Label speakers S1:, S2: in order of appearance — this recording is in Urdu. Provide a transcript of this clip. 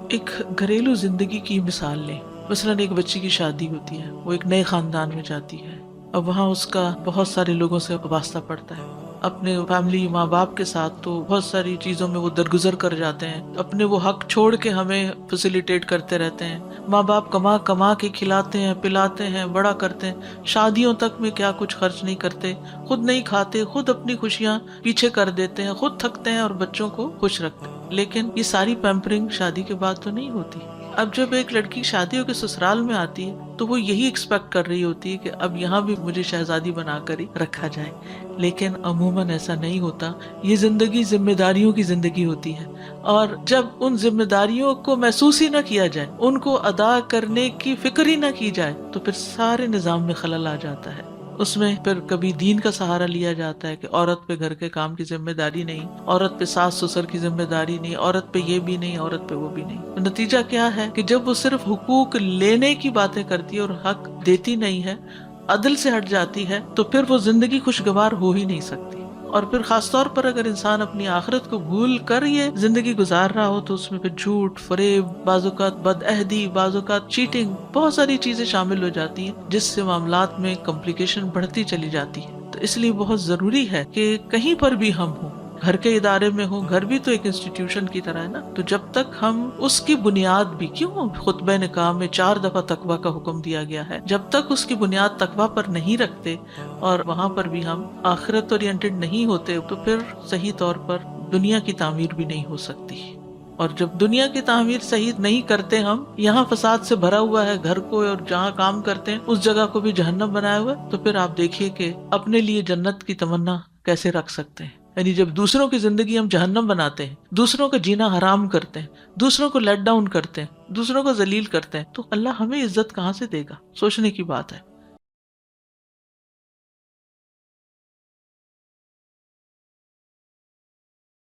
S1: ایک گھریلو زندگی کی مثال لیں. مثلاً ایک بچی کی شادی ہوتی ہے، وہ ایک نئے خاندان میں جاتی ہے. اب وہاں اس کا بہت سارے لوگوں سے وابستہ پڑتا ہے. اپنے فیملی ماں باپ کے ساتھ تو بہت ساری چیزوں میں وہ درگزر کر جاتے ہیں، اپنے وہ حق چھوڑ کے ہمیں فیسیلیٹیٹ کرتے رہتے ہیں. ماں باپ کما کما کے کھلاتے ہیں، پلاتے ہیں، بڑا کرتے ہیں، شادیوں تک میں کیا کچھ خرچ نہیں کرتے، خود نہیں کھاتے، خود اپنی خوشیاں پیچھے کر دیتے ہیں، خود تھکتے ہیں اور بچوں کو خوش رکھتے ہیں. لیکن یہ ساری پیمپرنگ شادی کے بعد تو نہیں ہوتی. اب جب ایک لڑکی شادی ہو کے سسرال میں آتی ہے تو وہ یہی ایکسپیکٹ کر رہی ہوتی ہے کہ اب یہاں بھی مجھے شہزادی بنا کر ہی رکھا جائے. لیکن عموماً ایسا نہیں ہوتا. یہ زندگی ذمہ داریوں کی زندگی ہوتی ہے، اور جب ان ذمہ داریوں کو محسوس ہی نہ کیا جائے، ان کو ادا کرنے کی فکر ہی نہ کی جائے، تو پھر سارے نظام میں خلل آ جاتا ہے. اس میں پھر کبھی دین کا سہارا لیا جاتا ہے کہ عورت پہ گھر کے کام کی ذمہ داری نہیں، عورت پہ ساس سسر کی ذمہ داری نہیں، عورت پہ یہ بھی نہیں، عورت پہ وہ بھی نہیں. تو نتیجہ کیا ہے کہ جب وہ صرف حقوق لینے کی باتیں کرتی ہے اور حق دیتی نہیں ہے، عدل سے ہٹ جاتی ہے، تو پھر وہ زندگی خوشگوار ہو ہی نہیں سکتی. اور پھر خاص طور پر اگر انسان اپنی آخرت کو بھول کر یہ زندگی گزار رہا ہو تو اس میں پھر جھوٹ، فریب، بعض اوقات بد عہدی، بعض اوقات چیٹنگ، بہت ساری چیزیں شامل ہو جاتی ہیں جس سے معاملات میں کمپلیکیشن بڑھتی چلی جاتی ہے. تو اس لیے بہت ضروری ہے کہ کہیں پر بھی ہم ہوں، گھر کے ادارے میں ہوں، گھر بھی تو ایک انسٹیٹیوشن کی طرح ہے نا، تو جب تک ہم اس کی بنیاد بھی، کیوں خطبہ نکاح میں 4 دفعہ تقویٰ کا حکم دیا گیا ہے، جب تک اس کی بنیاد تقویٰ پر نہیں رکھتے اور وہاں پر بھی ہم آخرت اورینٹڈ نہیں ہوتے، تو پھر صحیح طور پر دنیا کی تعمیر بھی نہیں ہو سکتی. اور جب دنیا کی تعمیر صحیح نہیں کرتے ہم، یہاں فساد سے بھرا ہوا ہے گھر کو، اور جہاں کام کرتے ہیں اس جگہ کو بھی جہنم بنایا ہوا ہے، تو پھر آپ دیکھیے کہ اپنے لیے جنت کی تمنا کیسے رکھ سکتے ہیں. یعنی جب دوسروں کی زندگی ہم جہنم بناتے ہیں، دوسروں کا جینا حرام کرتے ہیں، دوسروں کو لیٹ ڈاؤن کرتے ہیں، دوسروں کو ذلیل کرتے ہیں، تو اللہ ہمیں عزت کہاں سے دے گا؟ سوچنے کی بات ہے.